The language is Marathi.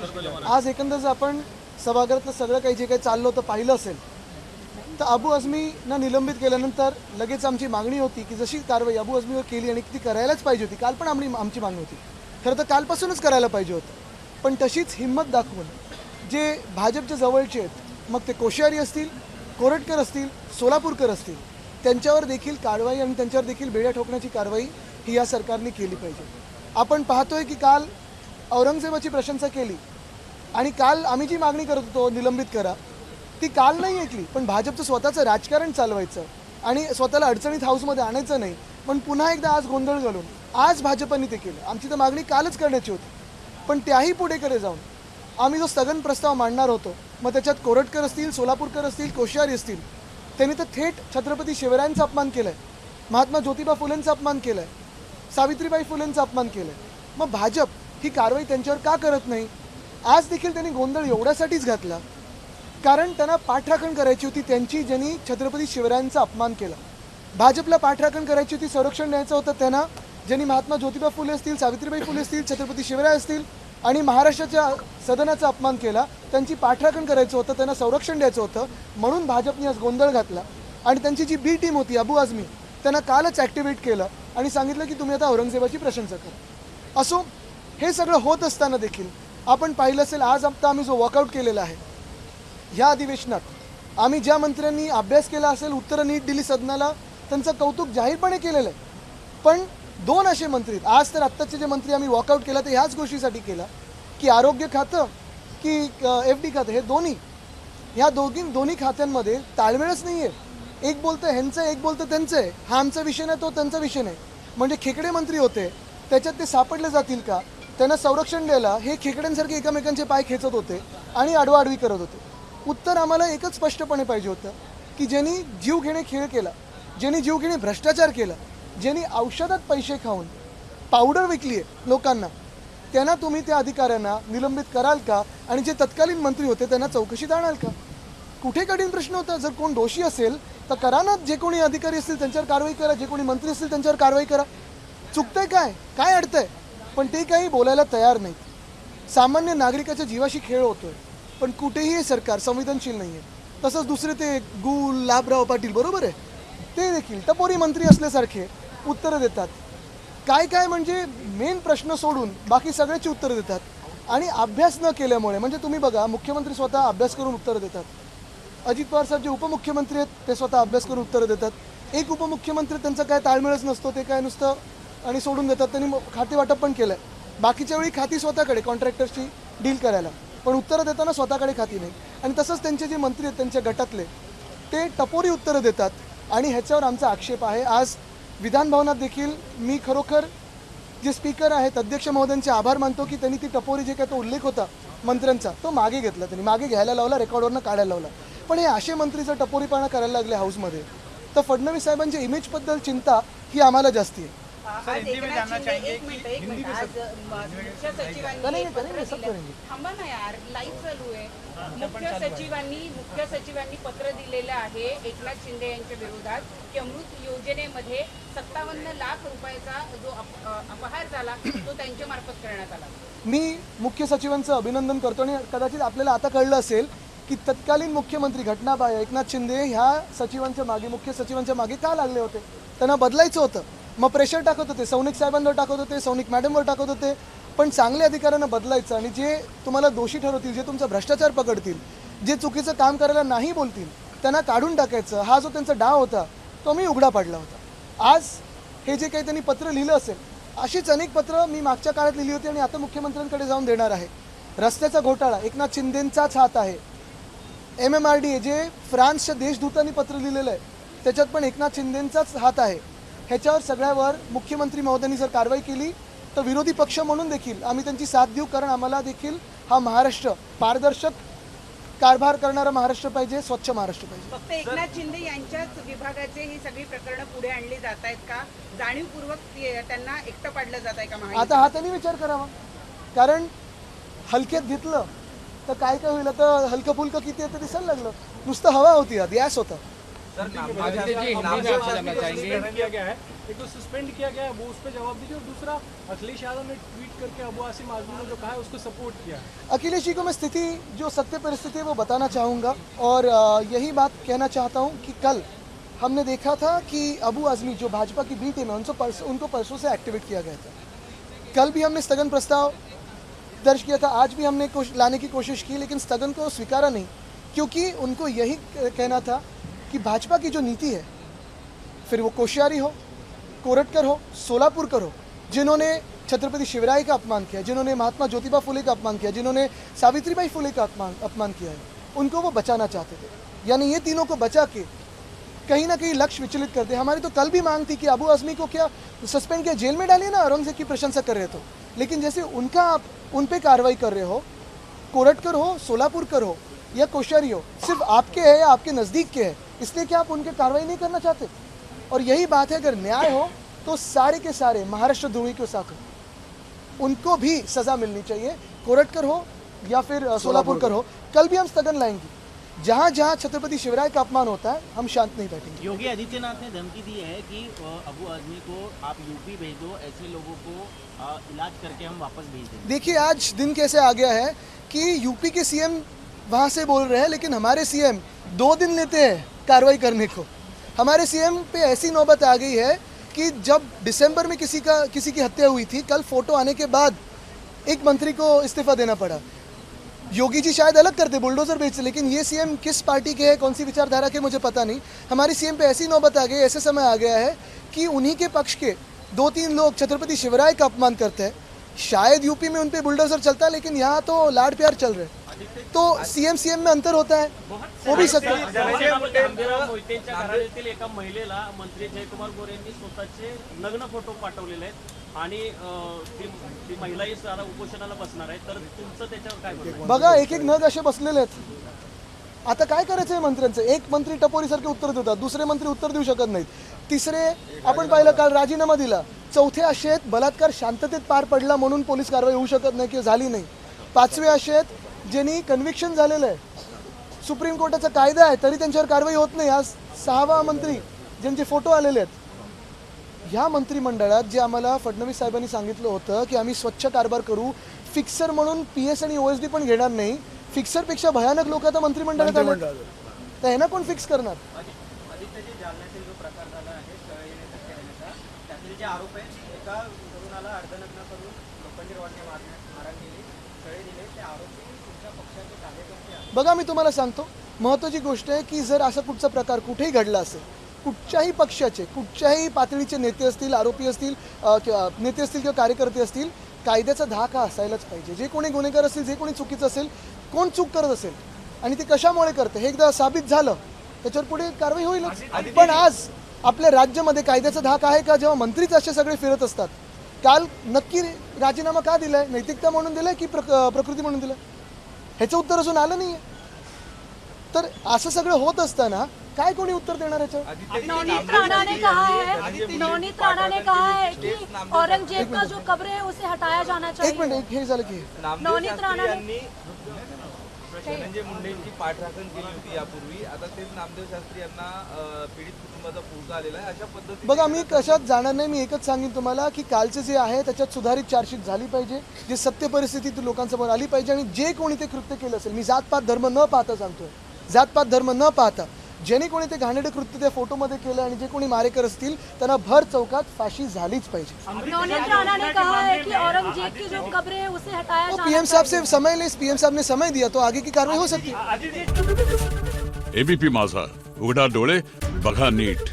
आज एकंदर जर आपण सभागृहातलं सगळं काही जे काही चाललं होतं पाहिलं असेल तर अबू आझमींना निलंबित केल्यानंतर लगेच आमची मागणी होती की जशी कारवाई अबू आझमीवर केली आणि ती करायलाच पाहिजे होती, काल पण आमची मागणी होती, खरं तर कालपासूनच करायला पाहिजे होतं, पण तशीच हिंमत दाखवून जे भाजपच्या जवळचे आहेत, मग ते कोश्यारी असतील, कोरटकर असतील, सोलापूरकर असतील, त्यांच्यावर देखील कारवाई आणि त्यांच्यावर देखील बेड्या ठोकण्याची कारवाई ही या सरकारने केली पाहिजे. आपण पाहतोय की काल औरंगजेबाची प्रशंसा केली आणि काल आम्ही जी मागणी करत होतो निलंबित करा ती काल नाही ऐकली, पण भाजपचं स्वतःचं राजकारण चालवायचं आणि स्वतःला अडचणीत हाऊसमध्ये आणायचं नाही, पण पुन्हा एकदा आज गोंधळ घालून आज भाजपने ते केलं. आमची तर मागणी कालच करण्याची होती, पण त्याही पुढेकडे जाऊन आम्ही जो स्थगन प्रस्ताव मांडणार होतो, मग त्याच्यात कोरटकर असतील, सोलापूरकर असतील, कोश्यारी असतील, त्यांनी तर थेट छत्रपती शिवरायांचा अपमान केला आहे, महात्मा ज्योतिबा फुलेंचा अपमान केला आहे, सावित्रीबाई फुलेंचा अपमान केला आहे. मग भाजप ही कारवाई त्यांच्यावर का करत नाही? आज देखील त्यांनी गोंधळ एवढ्यासाठीच घातला कारण त्यांना पाठराखण करायची होती त्यांची, ज्यांनी छत्रपती शिवरायांचा अपमान केला. भाजपला पाठराखण करायची होती, संरक्षण द्यायचं होतं त्यांना, ज्यांनी महात्मा ज्योतिबा फुले असतील, सावित्रीबाई फुले असतील, छत्रपती शिवराय असतील आणि महाराष्ट्राच्या सदनाचा अपमान केला, त्यांची पाठराखण करायचं होतं, त्यांना संरक्षण द्यायचं होतं. म्हणून भाजपने आज गोंधळ घातला आणि त्यांची जी बी टीम होती अबू आझमी त्यांना कालच ॲक्टिवेट केलं आणि सांगितलं की तुम्ही आता औरंगजेबाची प्रशंसा करा. असो, हे सगळं होत असताना देखील आपण पाहिलं असेल आज आता आम्ही जो वॉकआउट केलेला आहे ह्या अधिवेशनात आम्ही ज्या मंत्र्यांनी अभ्यास केला असेल, उत्तरं नीट दिली सदनाला, त्यांचं कौतुक जाहीरपणे केलेलं आहे. पण दोन असे मंत्री आज तर आत्ताचे जे मंत्री आम्ही वॉकआउट केला ते ह्याच गोष्टीसाठी केला की आरोग्य खातं की FD खातं हे दोन्ही खात्यांमध्ये ताळमेळच नाही आहे. एक बोलतं ह्यांचं, एक बोलतं त्यांचं आहे. हा आमचा विषय नाही, तो त्यांचा विषय नाही. म्हणजे खेकडे मंत्री होते, त्याच्यात ते सापडले जातील का? त्यांना संरक्षण द्यायला हे खेकड्यांसारखे एकमेकांचे पाय खेचत होते आणि आडवाआडवी करत होते. उत्तर आम्हाला एकच स्पष्टपणे पाहिजे होतं की ज्यांनी जीव घेणे खेळ केला, ज्यांनी जीव घेणे भ्रष्टाचार केला, ज्यांनी औषधात पैसे खाऊन पावडर विकली आहे लोकांना, त्यांना तुम्ही त्या अधिकाऱ्यांना निलंबित कराल का? आणि जे तत्कालीन मंत्री होते त्यांना चौकशीत आणाल का? कुठे कठीण प्रश्न होता. जर कोण दोषी असेल तर करा ना, जे कोणी अधिकारी असतील त्यांच्यावर कारवाई करा, जे कोणी मंत्री असतील त्यांच्यावर कारवाई करा. चुकतंय काय अडतंय? पण ते काही बोलायला तयार नाहीत. सामान्य नागरिकाच्या जीवाशी खेळ होतोय, पण कुठेही हे सरकार संवेदनशील नाही आहे. तसंच दुसरे ते गुल लाभराव पाटील बरोबर आहे, ते देखील टपोरी मंत्री असल्यासारखे उत्तरं देतात. काय म्हणजे मेन प्रश्न सोडून बाकी सगळ्याची उत्तरं देतात आणि अभ्यास न केल्यामुळे. म्हणजे तुम्ही बघा, मुख्यमंत्री स्वतः अभ्यास करून उत्तरं देतात, अजित पवार साहेब जे उपमुख्यमंत्री आहेत ते स्वतः अभ्यास करून उत्तरं देतात. एक उपमुख्यमंत्री त्यांचा काय ताळमेळच नसतो, ते काय नुसतं आणि सोडून देतात. त्यांनी खाते वाटप पण केलं आहे, बाकीच्या वेळी खाती स्वतःकडे कॉन्ट्रॅक्टर्सची डील करायला, पण उत्तरं देताना स्वतःकडे खाती नाही. आणि तसंच त्यांचे जे मंत्री आहेत त्यांच्या गटातले ते टपोरी उत्तरं देतात आणि ह्याच्यावर आमचा आक्षेप आहे. आज विधानभवनात देखील मी खरोखर जे स्पीकर आहेत अध्यक्ष महोदयांचे आभार मानतो की त्यांनी ती टपोरी जे काय तो उल्लेख होता मंत्र्यांचा तो मागे घेतला, त्यांनी मागे घ्यायला लावला, रेकॉर्डवरनं काढायला लावला. पण हे असे मंत्री जर टपोरीपणा करायला लागले हाऊसमध्ये तर फडणवीस साहेबांच्या इमेजबद्दल चिंता ही आम्हाला जास्ती आहे. आज एकनाथ शिंदे एक मिनिट आज मुख्य सचिवांनी थांबा ना यार, लाईव्ह चालू आहे. मुख्य सचिवांनी पत्र दिलेलं आहे एकनाथ शिंदे यांच्या विरोधात की अमृत योजनेमध्ये 57 लाख रुपयाचा जो अपहार झाला तो त्यांच्या मार्फत करण्यात आला. मी मुख्य सचिवांचं अभिनंदन करतो आणि कदाचित आपल्याला आता कळलं असेल की तत्कालीन मुख्यमंत्री घटनाबाह्य एकनाथ शिंदे ह्या सचिवांच्या मागे, मुख्य सचिवांच्या मागे का लागले होते. त्यांना बदलायचं होतं, मग प्रेशर टाकत होते, सौनिक साहेबांवर टाकत होते, सौनिक मॅडमवर टाकत होते. पण चांगल्या अधिकाऱ्यांना बदलायचं आणि जे तुम्हाला दोषी ठरवतील, जे तुमचा भ्रष्टाचार पकडतील, जे चुकीचं काम करायला नाही बोलतील त्यांना काढून टाकायचं. हा जो त्यांचा डाव होता तो मी उघडा पाडला होता. आज हे जे काही त्यांनी पत्र लिहिलं असेल, अशीच अनेक पत्र मी मागच्या काळात लिहिली होती आणि आता मुख्यमंत्र्यांकडे जाऊन देणार आहे. रस्त्याचा घोटाळा एकनाथ शिंदेंचाच हात आहे. MMRDA जे फ्रान्सच्या देशदूतांनी पत्र लिहिलेलं आहे त्याच्यात पण एकनाथ शिंदेंचाच हात आहे. ह्याच्यावर सगळ्यावर मुख्यमंत्री महोदयांनी जर कारवाई केली तर विरोधी पक्ष म्हणून देखील आम्ही त्यांची साथ देऊ, कारण आम्हाला देखील हा महाराष्ट्र पारदर्शक कारभार करणारा महाराष्ट्र पाहिजे, स्वच्छ महाराष्ट्र पाहिजे. फक्त एकनाथ शिंदे यांच्याच विभागाचे ही सगळी प्रकरणं पुढे आणली जात आहेत का? जाणीवपूर्वक त्यांना एकटं पाडलं जात आहे का? आता हा त्यांनी विचार करावा, कारण हलक्यात घेतलं तर काय होईल. आता हलकं फुलकं किती आहे ते दिसायला लागलं. नुसतं हवा होती, गॅस होता. किया गया है, एक तो सस्पेंड किया गया है, वो उस पर जवाब दीजिए, और दूसरा अखिलेश यादव ने ट्वीट करके अबू आसिम आजमी ने जो कहा है उसको सपोर्ट किया है। अखिलेश जी को मैं स्थिति जो सत्य परिस्थिति है वो बताना चाहूँगा, और यही बात कहना चाहता हूँ कि कल हमने देखा था कि अबू आजमी जो भाजपा की बी टीम है उनको परसों से एक्टिवेट किया गया था। कल भी हमने स्थगन प्रस्ताव दर्ज किया था, आज भी हमने लाने की कोशिश की, लेकिन स्थगन को स्वीकारा नहीं, क्योंकि उनको यही कहना था कि भाजपा की जो नीति है, फिर वो कोश्यारी हो, कोरटकर हो, सोलापुरकर हो, जिन्होंने छत्रपति शिवराय का अपमान किया, जिन्होंने महात्मा ज्योतिबा फुले का अपमान किया, जिन्होंने सावित्रीबाई फुले का अपमान किया है, उनको वो बचाना चाहते थे। यानी ये तीनों को बचा के कहीं ना कहीं लक्ष्य विचलित करते। हमारी तो कल भी मांग थी कि अबू आजमी को क्या सस्पेंड किया, जेल में डालिए ना, औरंगजेब की प्रशंसा कर रहे तो, लेकिन जैसे उनका आप उन पे कार्रवाई कर रहे हो, कोरटकर हो, सोलापुरकर हो या कोश्यारी हो, सिर्फ आपके है या आपके नज़दीक के है, इसलिए क्या आप उनके कार्रवाई नहीं करना चाहते? और यही बात है, अगर न्याय हो तो सारे के सारे महाराष्ट्र द्रोही के साथ हो, उनको भी सज़ा मिलनी चाहिए, कोरटकर हो या फिर सोलापुरकर हो। कल भी हम स्थगन लाएंगे, जहाँ जहाँ छत्रपति शिवराय का अपमान होता है हम शांत नहीं बैठेंगे। योगी आदित्यनाथ ने धमकी दी है कि अबू आजमी को आप यूपी भेज दो, ऐसे लोगों को इलाज करके हम वापस भेज देंगे। देखिए आज दिन कैसे आ गया है कि यूपी के सीएम वहाँ से बोल रहे हैं, लेकिन हमारे सीएम 2 दिन लेते हैं कार्रवाई करने को। हमारे सीएम पे ऐसी नौबत आ गई है कि जब दिसंबर में किसी की हत्या हुई थी, कल फोटो आने के बाद एक मंत्री को इस्तीफा देना पड़ा। योगी जी शायद अलग करते, बुलडोजर बेचते, लेकिन ये सीएम किस पार्टी के हैं, कौन सी विचारधारा के, मुझे पता नहीं। हमारी सीएम पे ऐसी नौबत आ गई, ऐसे समय आ गया है कि उन्हीं के पक्ष के 2-3 लोग छत्रपति शिवराय का अपमान करते हैं। शायद यूपी में उन पे बुलडोजर चलता है, लेकिन यहाँ तो लाड प्यार चल रहे हैं। तो सीएम में अंतर होता है, हो भी सकता है। मोहितेंच्या घराण्यातील एका महिलेला मंत्री जयकुमार गोरे यांनी स्वतःचे नग्न फोटो पाठवलेले आहेत आणि ती महिलाही सारा उपोषणाला बसणार आहे, तर तुमचं त्याच्यावर काय म्हणणं आहे? बघा एक एक नग असे बसलेले आहेत। आता काय करायचं आहे मंत्र्यांचं? एक मंत्री टपोरीसारखे उत्तर देतात, दुसरे मंत्री उत्तर देऊ शकत नाहीत, तिसरे आपण पाहिलं काल राजीनामा दिला, चौथे असे आहेत बलात्कार शांततेत पार पडला म्हणून पोलीस कारवाई होऊ शकत नाही किंवा झाली नाही, पाचवे असे आहेत ज्यांनी कन्व्हिक्शन झालेलं आहे, सुप्रीम कोर्टाचा कायदा आहे तरी त्यांच्यावर कारवाई होत नाही। आज 6वा मंत्री ज्यांचे फोटो आलेले आहेत। ह्या मंत्रिमंडळात जे आम्हाला फडणवीस साहेबांनी सांगितलं होतं की आम्ही स्वच्छ कारभार करू, फिक्सर म्हणून PS आणि OSD पण घेणार नाही, फिक्सरपेक्षा भयानक लोक आता मंत्रिमंडळात आले, तर ह्यांना कोण फिक्स करणार? आदित्यजी जालन्यातील जो प्रकार झाला आहे तळ येण्याचा खेळण्याचा, त्यातले जे आरोप आहेत, एका तरुणाला अर्धनग्न करून लोखंडी रॉडने मारहाण केली, तळे दिले, ते आरोपी तुमच्या पक्षाचे कार्यकर्ते आहेत। बघा मी तुम्हाला सांगतो, महत्त्वाची गोष्ट आहे की जर असा कुठचा प्रकार कुठेही घडला असेल, कुठच्याही पक्षाचे कुठच्याही पातळीचे नेते असतील, आरोपी असतील, नेते असतील किंवा कार्यकर्ते असतील, कायद्याचा धाक हा असायलाच पाहिजे। जे कोणी गुन्हेगार असतील, जे कोणी चुकीचं असेल, कोण चूक करत असेल आणि ते कशामुळे करते हे एकदा साबित झालं त्याच्यावर पुढे कारवाई होईलच। पण आज आपल्या राज्यामध्ये कायद्याचा धाक आहे का, जेव्हा मंत्रीच असे सगळे फिरत असतात? काल नक्की राजीनामा का दिलाय? नैतिकता म्हणून दिलाय की प्रकृती म्हणून दिलाय? ह्याचं उत्तर अजून आलं नाहीये। तर असं सगळं होत असताना काय कोणी उत्तर देणार याच्यावर? नवनीत राणा ने कहा है कि औरंगजेब का जो कब्र है उसे हटाया जाना चाहिए। एक मिनिट, हे झालं की नवनीत राणा ने धनंजय मुंडेंची पाठराखण केली होती यापूर्वी, आता तेच नामदेव शास्त्री यांना पीडित कुटुंबाचा पुळका आलेला आहे, अशा पद्धतीने बघा मी कशात जाणार नाही। मी एकच सांगेन तुम्हाला की कालचे जे आहे त्याच्यात सुधारित चार्जशीट झाली पाहिजे, जे सत्य परिस्थिती लोकांसमोर आली पाहिजे, आणि जे कोणी ते कृत्य केलं असेल, मी जातपात धर्म न पाहता सांगतोय, जातपात धर्म न पाहता ज्यांनी कोणी ते घाणेरडे कृत्य त्या फोटोमध्ये केलं आणि जे कोणी मारेकर असतील त्यांना भर चौकात फाशी झालीच पाहिजे। नवनीत राणा ने कहा है कि औरंगजेब की जो कब्र है उसे हटाया जाना पीएम साहब से समय ले, पीएम साहब ने समय दिया तो आगे की कार्रवाई हो सकती है। एबीपी माझा, उघडा डोळे बघा नीट।